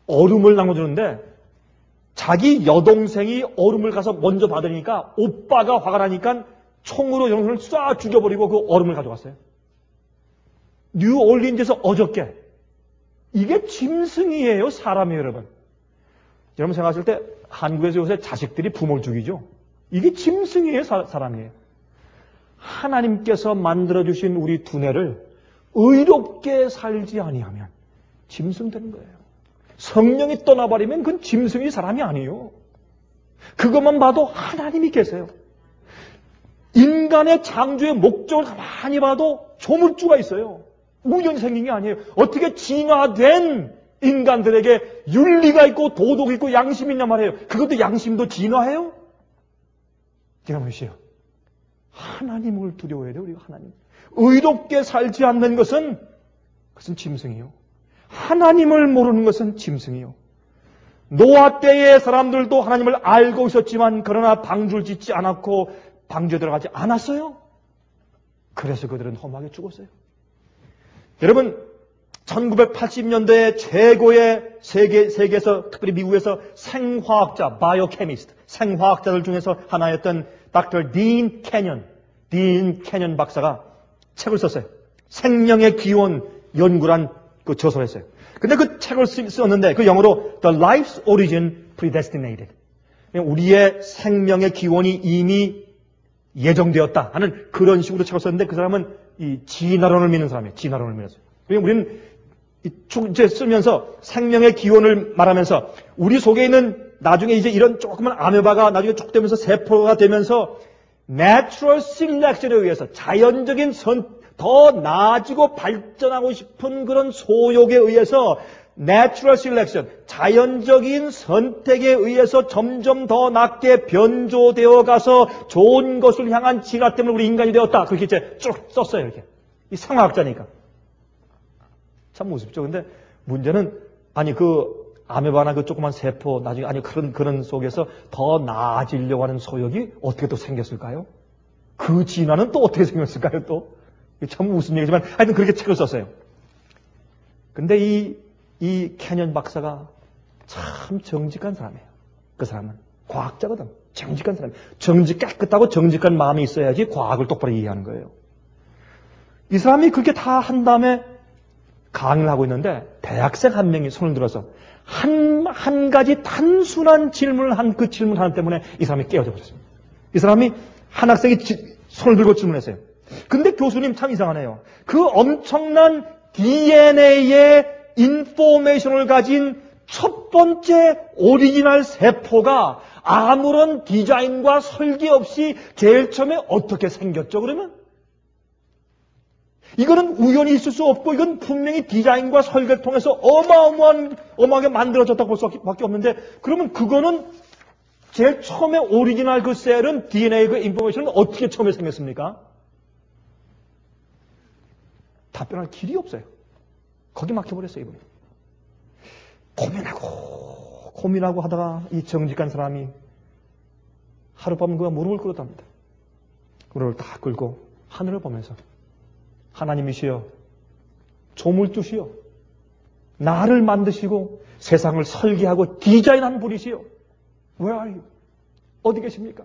얼음을 나눠주는데 자기 여동생이 얼음을 가서 먼저 받으니까 오빠가 화가 나니까 총으로 여동생을 쏴 죽여버리고 그 얼음을 가져갔어요. 뉴올린즈에서 어저께. 이게 짐승이에요, 사람이에요, 여러분. 여러분 생각하실 때 한국에서 요새 자식들이 부모를 죽이죠. 이게 짐승이에요, 사람이에요. 하나님께서 만들어주신 우리 두뇌를 의롭게 살지 아니하면 짐승 되는 거예요. 성령이 떠나버리면 그건 짐승이 사람이 아니에요. 그것만 봐도 하나님이 계세요. 인간의 창조의 목적을 가만히 봐도 조물주가 있어요. 우연히 생긴 게 아니에요. 어떻게 진화된 인간들에게 윤리가 있고 도덕이 있고 양심이 있냐 말이에요. 그것도 양심도 진화해요? 제가 보시오. 하나님을 두려워해야 돼요, 우리가 하나님. 의롭게 살지 않는 것은 짐승이요. 하나님을 모르는 것은 짐승이요. 노아 때의 사람들도 하나님을 알고 있었지만 그러나 방주를 짓지 않았고 방주에 들어가지 않았어요. 그래서 그들은 험하게 죽었어요. 여러분, 1980년대에 최고의 세계에서 특별히 미국에서 생화학자, 바이오케미스트, 생화학자들 중에서 하나였던 닥터 딘 캐년 박사가 책을 썼어요. 생명의 기원 연구란 그 저서를 했어요. 근데 그 책을 썼는데 그 영어로 The Life's Origin Predestinated. 우리의 생명의 기원이 이미 예정되었다 하는 그런 식으로 책을 썼는데 그 사람은 이 진화론을 믿는 사람이에요. 진화론을 믿었어요. 우리는 이제 쓰면서 생명의 기원을 말하면서 우리 속에 있는 나중에 이제 이런 조그만 아메바가 나중에 쭉 되면서 세포가 되면서 Natural Selection에 의해서 자연적인 더 나아지고 발전하고 싶은 그런 소욕에 의해서 Natural Selection, 자연적인 선택에 의해서 점점 더 낮게 변조되어 가서 좋은 것을 향한 진화 때문에 우리 인간이 되었다. 그렇게 이제 쭉 썼어요, 이렇게. 이 생화학자니까. 참 우습죠. 근데 문제는, 아니, 그 아메바나 그 조그만 세포, 나중에, 아니, 그런 속에서 더 나아지려고 하는 소욕이 어떻게 또 생겼을까요? 그 진화는 또 어떻게 생겼을까요, 또? 참 무슨 얘기지만, 하여튼 그렇게 책을 썼어요. 근데 이 캐년 박사가 참 정직한 사람이에요. 그 사람은. 과학자거든. 정직한 사람. 깨끗하고 정직한 마음이 있어야지 과학을 똑바로 이해하는 거예요. 이 사람이 그렇게 다 한 다음에 강의를 하고 있는데 대학생 한 명이 손을 들어서 한 가지 단순한 질문을 한 그 질문 하나 때문에 이 사람이 깨어져 버렸습니다. 이 사람이 한 학생이 손을 들고 질문했어요. 근데 교수님 참 이상하네요. 그 엄청난 DNA의 인포메이션을 가진 첫 번째 오리지널 세포가 아무런 디자인과 설계 없이 제일 처음에 어떻게 생겼죠, 그러면? 이거는 우연히 있을 수 없고 이건 분명히 디자인과 설계를 통해서 어마어마하게 만들어졌다고 볼 수밖에 없는데 그러면 그거는 제일 처음에 오리지널 그 셀은 DNA 그 인포메이션은 어떻게 처음에 생겼습니까? 답변할 길이 없어요. 거기 막혀버렸어요, 이분이. 고민하고 하다가 이 정직한 사람이 하룻밤 그가 무릎을 꿇었답니다. 무릎을 딱 꿇고 하늘을 보면서 하나님이시여, 조물주시여, 나를 만드시고 세상을 설계하고 디자인한 분이시여, Where are you? 어디 계십니까?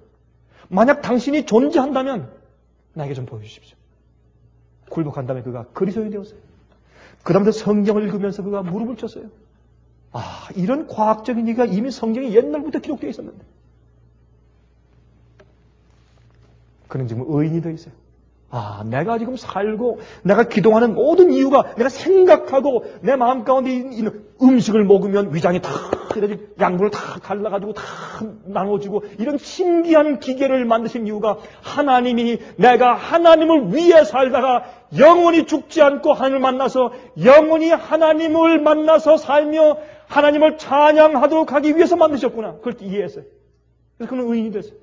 만약 당신이 존재한다면 나에게 좀 보여주십시오. 굴복한 다음에 그가 그리스도인이 되었어요. 그 다음에 성경을 읽으면서 그가 무릎을 쳤어요. 아, 이런 과학적인 얘기가 이미 성경에 옛날부터 기록되어 있었는데 그는 지금 의인이 되어 있어요. 내가 지금 살고 내가 기도하는 모든 이유가 내가 생각하고 내 마음 가운데 있는 음식을 먹으면 위장이 다 이렇게 양분을 다 갈라가지고 다 나눠지고 이런 신기한 기계를 만드신 이유가 하나님이 내가 하나님을 위해 살다가 영원히 죽지 않고 하나님을 만나서 영원히 하나님을 만나서 살며 하나님을 찬양하도록 하기 위해서 만드셨구나. 그걸 이해했어요. 그래서 그는 의인이 됐어요.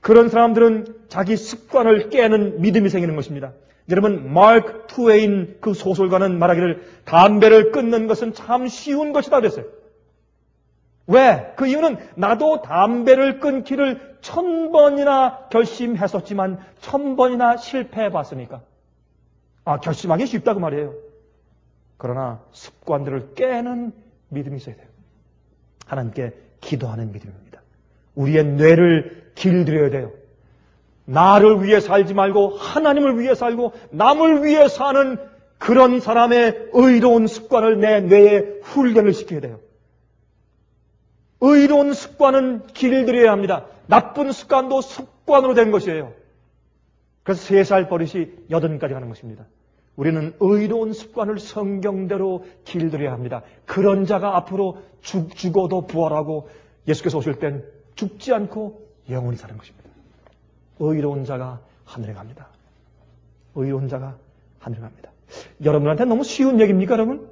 그런 사람들은 자기 습관을 깨는 믿음이 생기는 것입니다. 여러분, 마크 트웨인 그 소설가는 말하기를 담배를 끊는 것은 참 쉬운 것이다 그랬어요. 왜? 그 이유는 나도 담배를 끊기를 1000번이나 결심했었지만 1000번이나 실패해봤으니까. 결심하기 쉽다고 말이에요. 그러나 습관들을 깨는 믿음이 있어야 돼요. 하나님께 기도하는 믿음입니다. 우리의 뇌를 길들여야 돼요. 나를 위해 살지 말고 하나님을 위해 살고 남을 위해 사는 그런 사람의 의로운 습관을 내 뇌에 훈련을 시켜야 돼요. 의로운 습관은 길들여야 합니다. 나쁜 습관도 습관으로 된 것이에요. 그래서 3살 버릇이 80까지 가는 것입니다. 우리는 의로운 습관을 성경대로 길들여야 합니다. 그런 자가 앞으로 죽어도 부활하고 예수께서 오실 땐 죽지 않고 영원히 사는 것입니다. 의로운 자가 하늘에 갑니다. 의로운 자가 하늘에 갑니다. 여러분한테 너무 쉬운 얘기입니까, 여러분?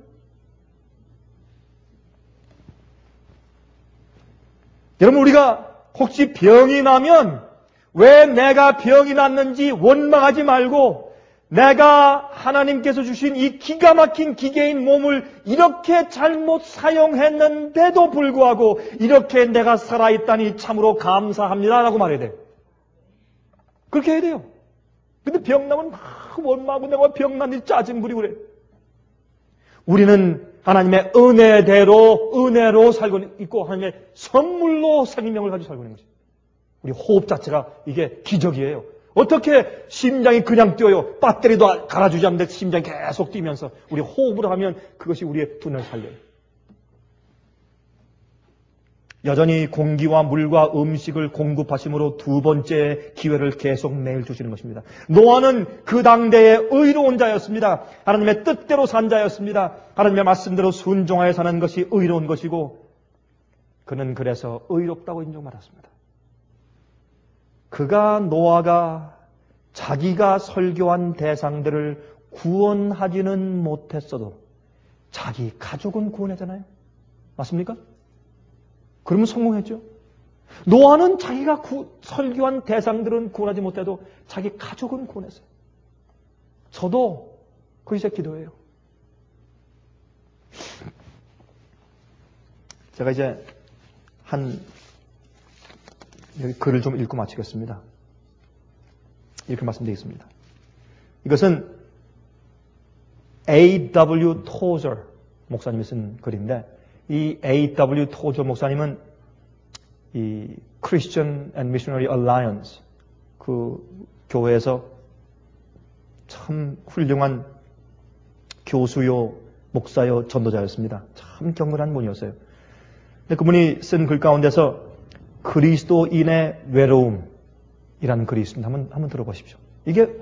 여러분, 우리가 혹시 병이 나면 왜 내가 병이 났는지 원망하지 말고 내가 하나님께서 주신 이 기가 막힌 기계인 몸을 이렇게 잘못 사용했는데도 불구하고 이렇게 내가 살아있다니 참으로 감사합니다 라고 말해야 돼요. 그렇게 해야 돼요. 근데 병 나면 막 원망하고 내가 병 났는지 짜증 부리고 그래. 우리는 하나님의 은혜로 살고 있고 하나님의 선물로 생명을 가지고 살고 있는 거죠. 우리 호흡 자체가 이게 기적이에요. 어떻게 심장이 그냥 뛰어요? 배터리도 갈아주지 않는데 심장이 계속 뛰면서 우리 호흡을 하면 그것이 우리의 두뇌를 살려요. 여전히 공기와 물과 음식을 공급하심으로 2번째 기회를 계속 매일 주시는 것입니다. 노아는 그 당대의 의로운 자였습니다. 하나님의 뜻대로 산 자였습니다. 하나님의 말씀대로 순종하여 사는 것이 의로운 것이고 그는 그래서 의롭다고 인정받았습니다. 노아가 자기가 설교한 대상들을 구원하지는 못했어도 자기 가족은 구원했잖아요. 맞습니까? 그러면 성공했죠. 노아는 자기가 설교한 대상들은 구원하지 못해도 자기 가족은 구원했어요. 저도 그게 제 기도예요. 제가 이제 여기 글을 좀 읽고 마치겠습니다. 이렇게 말씀드리겠습니다. 이것은 A.W. 토저 목사님이 쓴 글인데 이 A.W. 토저 목사님은 이 Christian and Missionary Alliance 그 교회에서 참 훌륭한 교수요, 목사요, 전도자였습니다. 참 경건한 분이었어요. 근데 그분이 쓴 글 가운데서 그리스도인의 외로움이라는 글이 있습니다. 한번 들어보십시오. 이게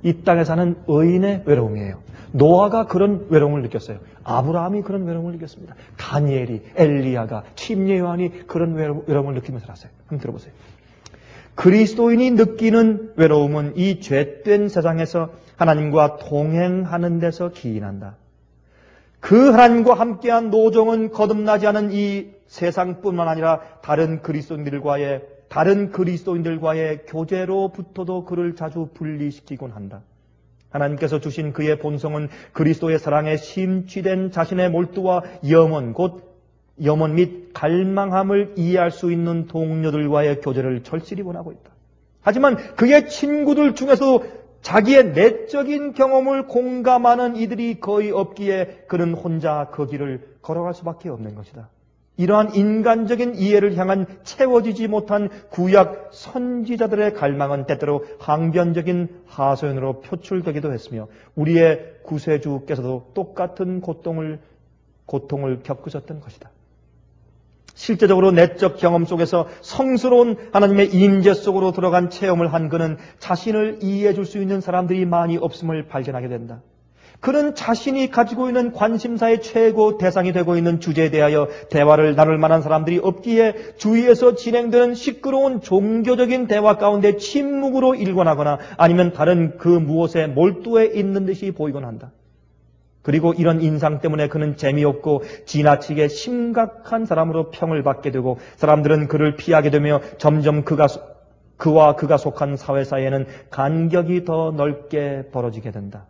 이 땅에 사는 의인의 외로움이에요. 노아가 그런 외로움을 느꼈어요. 아브라함이 그런 외로움을 느꼈습니다. 다니엘이, 엘리야가, 침례 요한이 그런 외로움을 느끼면서 살았어요. 한번 들어보세요. 그리스도인이 느끼는 외로움은 이 죄된 세상에서 하나님과 동행하는 데서 기인한다. 그 하나님과 함께한 노정은 거듭나지 않은 이 세상뿐만 아니라 다른 그리스도인들과의 교제로부터도 그를 자주 분리시키곤 한다. 하나님께서 주신 그의 본성은 그리스도의 사랑에 심취된 자신의 몰두와 염원 및 갈망함을 이해할 수 있는 동료들과의 교제를 절실히 원하고 있다. 하지만 그의 친구들 중에서도 자기의 내적인 경험을 공감하는 이들이 거의 없기에 그는 혼자 그 길을 걸어갈 수밖에 없는 것이다. 이러한 인간적인 이해를 향한 채워지지 못한 구약 선지자들의 갈망은 때때로 항변적인 하소연으로 표출되기도 했으며 우리의 구세주께서도 똑같은 고통을 겪으셨던 것이다. 실제적으로 내적 경험 속에서 성스러운 하나님의 임재 속으로 들어간 체험을 한 그는 자신을 이해해 줄 수 있는 사람들이 많이 없음을 발견하게 된다. 그는 자신이 가지고 있는 관심사의 최고 대상이 되고 있는 주제에 대하여 대화를 나눌 만한 사람들이 없기에 주위에서 진행되는 시끄러운 종교적인 대화 가운데 침묵으로 일관하거나 아니면 다른 그 무엇에 몰두해 있는 듯이 보이곤 한다. 그리고 이런 인상 때문에 그는 재미없고 지나치게 심각한 사람으로 평을 받게 되고 사람들은 그를 피하게 되며 점점 그와 그가 속한 사회 사이에는 간격이 더 넓게 벌어지게 된다.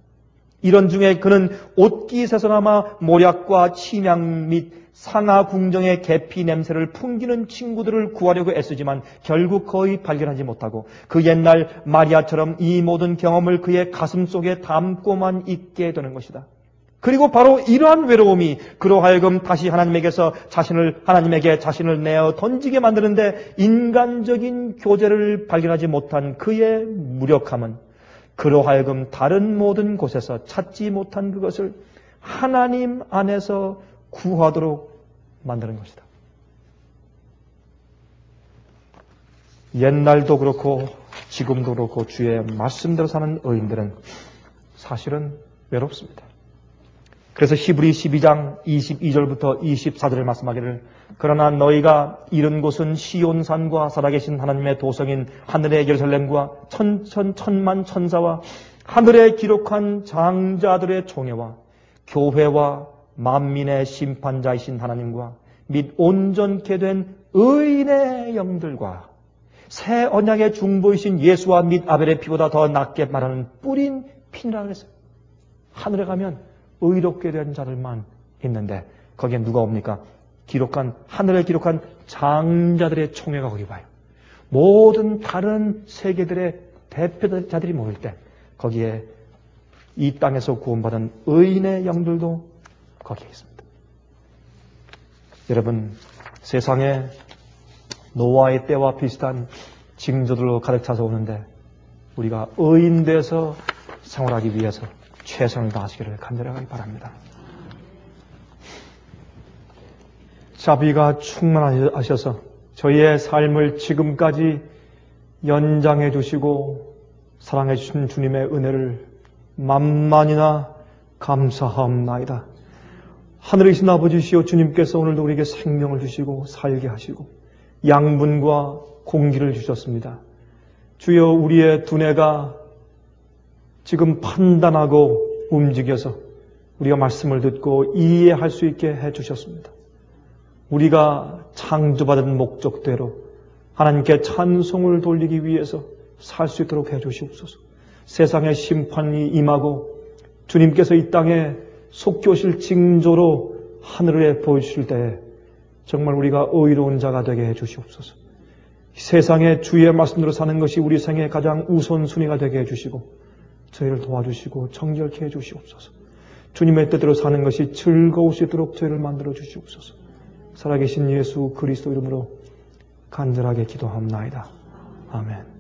이런 중에 그는 옷깃에서나마 모략과 침향 및 상하 궁정의 계피 냄새를 풍기는 친구들을 구하려고 애쓰지만 결국 거의 발견하지 못하고 그 옛날 마리아처럼 이 모든 경험을 그의 가슴 속에 담고만 있게 되는 것이다. 그리고 바로 이러한 외로움이 그로 하여금 다시 하나님에게 자신을 내어 던지게 만드는데 인간적인 교제를 발견하지 못한 그의 무력함은 그로 하여금 다른 모든 곳에서 찾지 못한 그것을 하나님 안에서 구하도록 만드는 것이다. 옛날도 그렇고 지금도 그렇고 주의 말씀대로 사는 의인들은 사실은 외롭습니다. 그래서 히브리 12장 22절부터 24절을 말씀하기를 그러나 너희가 이른 곳은 시온산과 살아계신 하나님의 도성인 하늘의 예루살렘과 천만 천사와 하늘에 기록한 장자들의 총회와 교회와 만민의 심판자이신 하나님과 및 온전케 된 의인의 영들과 새 언약의 중보이신 예수와 및 아벨의 피보다 더 낫게 말하는 뿌린 피니라 그랬어요. 하늘에 가면 의롭게 된 자들만 있는데 거기에 누가 옵니까? 하늘에 기록한 장자들의 총회가 거기 와요. 모든 다른 세계들의 대표자들이 모일 때 거기에 이 땅에서 구원받은 의인의 영들도 거기에 있습니다. 여러분, 세상에 노아의 때와 비슷한 징조들로 가득 차서 오는데 우리가 의인 돼서 생활하기 위해서 최선을 다하시기를 간절하게 바랍니다. 자비가 충만하셔서 저희의 삶을 지금까지 연장해 주시고 사랑해 주신 주님의 은혜를 만만이나 감사하옵나이다. 하늘에 계신 아버지시여 주님께서 오늘도 우리에게 생명을 주시고 살게 하시고 양분과 공기를 주셨습니다. 주여 우리의 두뇌가 지금 판단하고 움직여서 우리가 말씀을 듣고 이해할 수 있게 해주셨습니다. 우리가 창조받은 목적대로 하나님께 찬송을 돌리기 위해서 살 수 있도록 해주시옵소서. 세상의 심판이 임하고 주님께서 이 땅에 속교실 징조로 하늘에 보여주실 때에 정말 우리가 의로운 자가 되게 해주시옵소서. 세상에 주의 말씀대로 사는 것이 우리 생의 가장 우선순위가 되게 해주시고 저희를 도와주시고 정결케 해주시옵소서. 주님의 뜻대로 사는 것이 즐거울 수 있도록 저희를 만들어 주시옵소서. 살아계신 예수 그리스도 이름으로 간절하게 기도합나이다. 아멘.